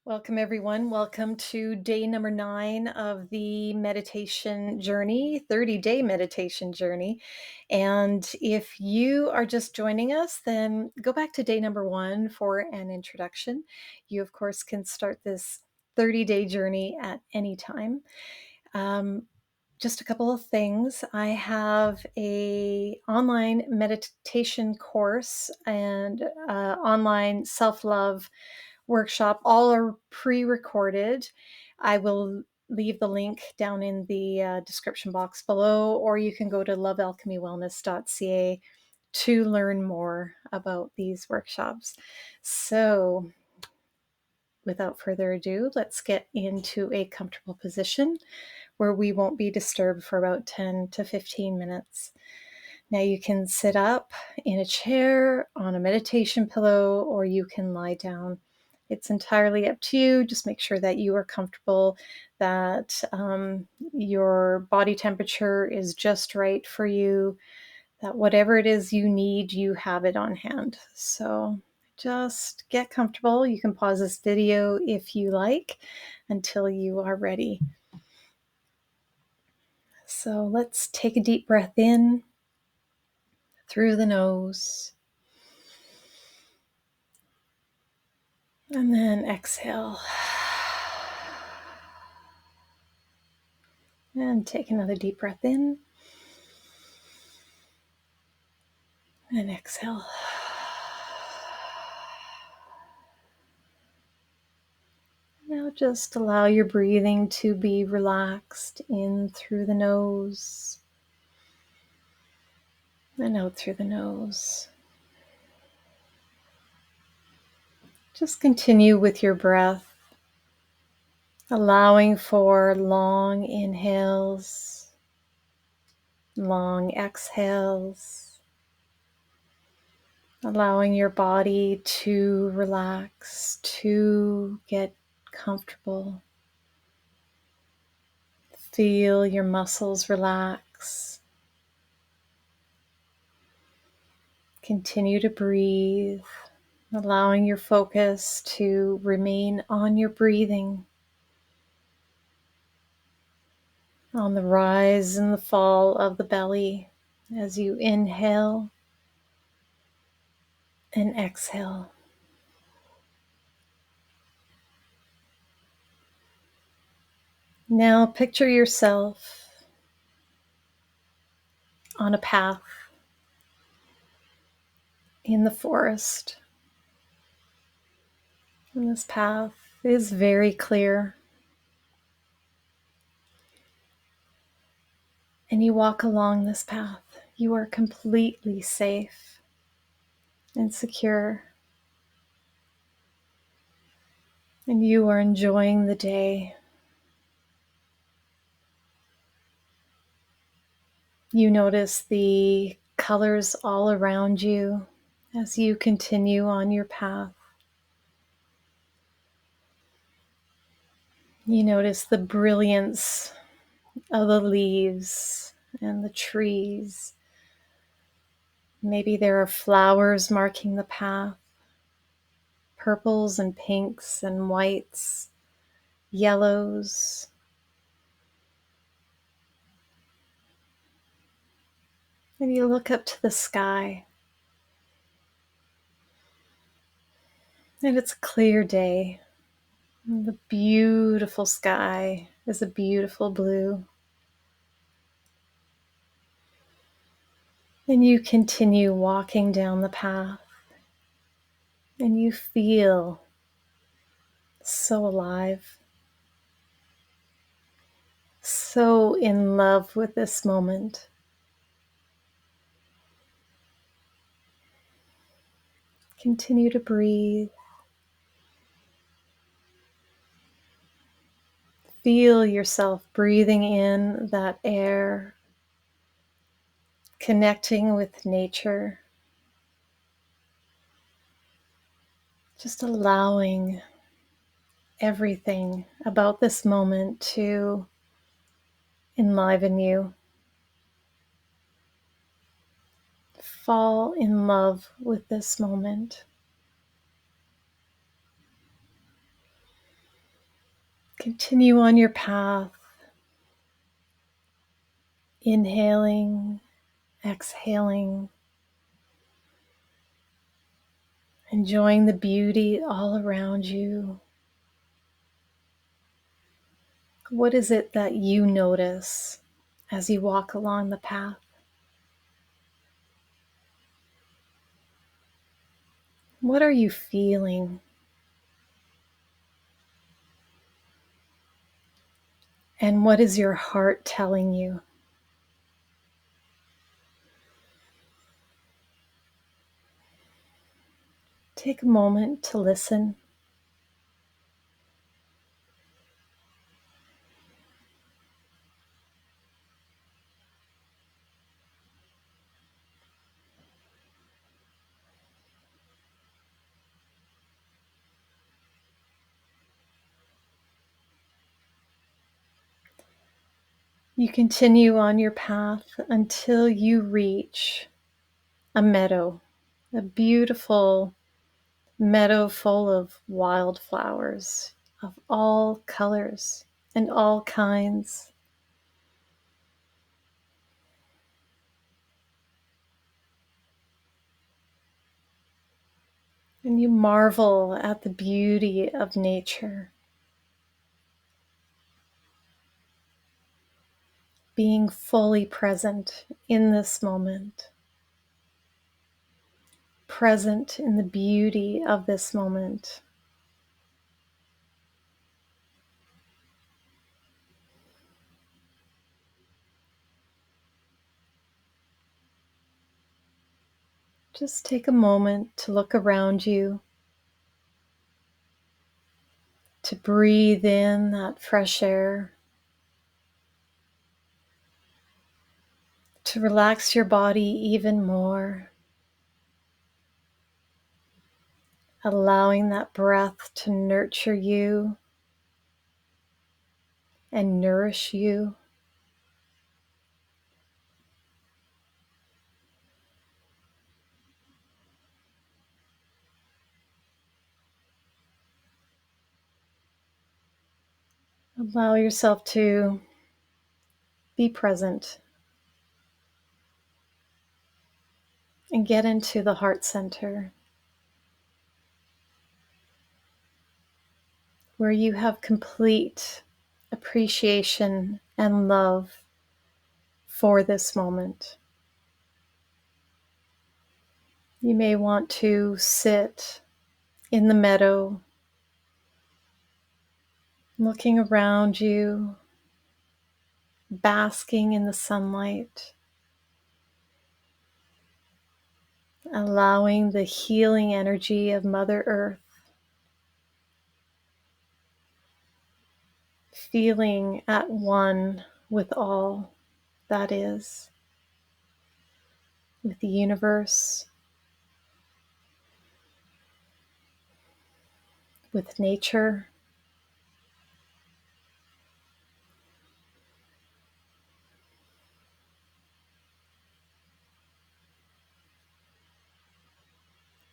Welcome, everyone. Welcome to day number 9 of the meditation journey, 30-day meditation journey. And if you are just joining us, then go back to day number 1 for an introduction. You, of course, can start this 30-day journey at any time. Just a couple of things. I have a online meditation course and online self-love workshop. All are pre-recorded. I will leave the link down in the description box below, or you can go to lovealchemywellness.ca to learn more about these workshops. So without further ado, let's get into a comfortable position where we won't be disturbed for about 10 to 15 minutes. Now you can sit up in a chair, on a meditation pillow, or you can lie down. It's entirely up to you. Just make sure that you are comfortable, that your body temperature is just right for you, that whatever it is you need, you have it on hand. So just get comfortable. You can pause this video if you like until you are ready. So let's take a deep breath in through the nose. And then exhale. And take another deep breath in. And exhale. Now just allow your breathing to be relaxed in through the nose and out through the nose. Just continue with your breath, allowing for long inhales, long exhales, allowing your body to relax, to get comfortable. Feel your muscles relax. Continue to breathe, allowing your focus to remain on your breathing, on the rise and the fall of the belly as you inhale and exhale. Now picture yourself on a path in the forest. And this path is very clear. And you walk along this path. You are completely safe and secure. And you are enjoying the day. You notice the colors all around you as you continue on your path. You notice the brilliance of the leaves and the trees. Maybe there are flowers marking the path, purples and pinks and whites, yellows. And you look up to the sky, and it's a clear day. And the beautiful sky is a beautiful blue. And you continue walking down the path, and you feel so alive, so in love with this moment. Continue to breathe. Feel yourself breathing in that air, connecting with nature, just allowing everything about this moment to enliven you. Fall in love with this moment. Continue on your path, inhaling, exhaling, enjoying the beauty all around you. What is it that you notice as you walk along the path? What are you feeling? And what is your heart telling you? Take a moment to listen. You continue on your path until you reach a meadow, a beautiful meadow full of wildflowers of all colors and all kinds. And you marvel at the beauty of nature, being fully present in this moment, present in the beauty of this moment. Just take a moment to look around you, to breathe in that fresh air, to relax your body even more, allowing that breath to nurture you and nourish you. Allow yourself to be present and get into the heart center where you have complete appreciation and love for this moment. You may want to sit in the meadow, looking around you, basking in the sunlight, allowing the healing energy of Mother Earth, feeling at one with all that is, with the universe, with nature.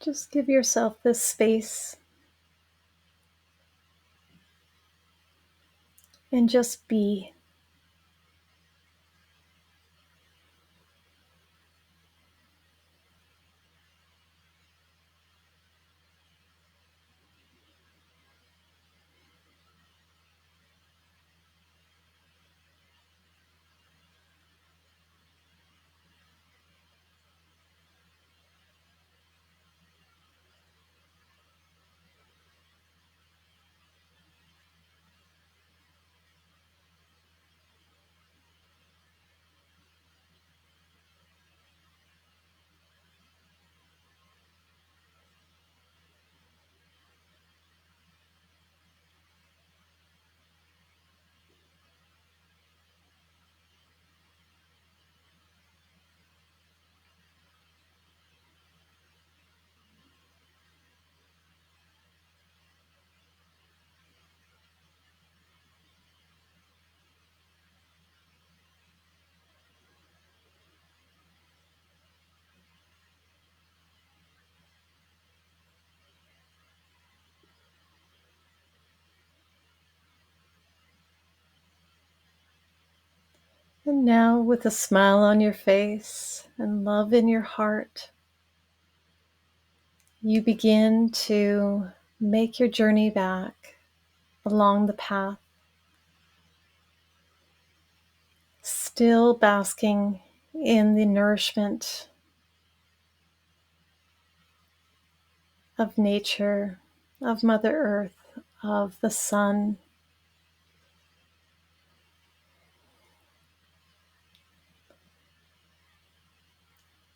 Just give yourself this space and just be. And now, with a smile on your face and love in your heart, you begin to make your journey back along the path, still basking in the nourishment of nature, of Mother Earth, of the sun.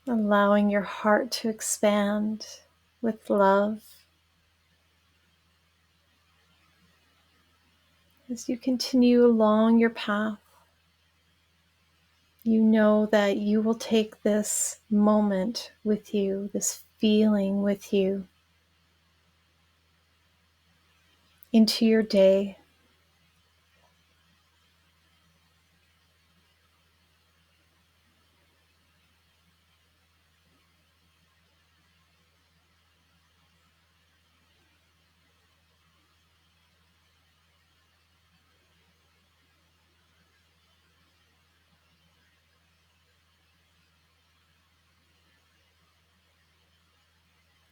Allowing your heart to expand with love as you continue along your path. You know that you will take this moment with you, this feeling with you into your day.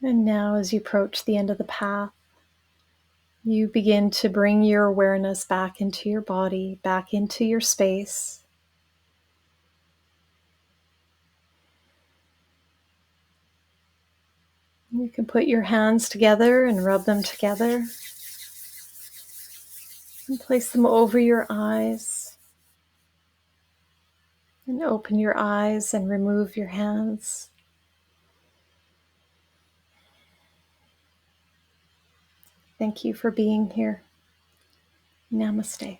And now, as you approach the end of the path, you begin to bring your awareness back into your body, back into your space. You can put your hands together and rub them together and place them over your eyes. And open your eyes and remove your hands. Thank you for being here. Namaste.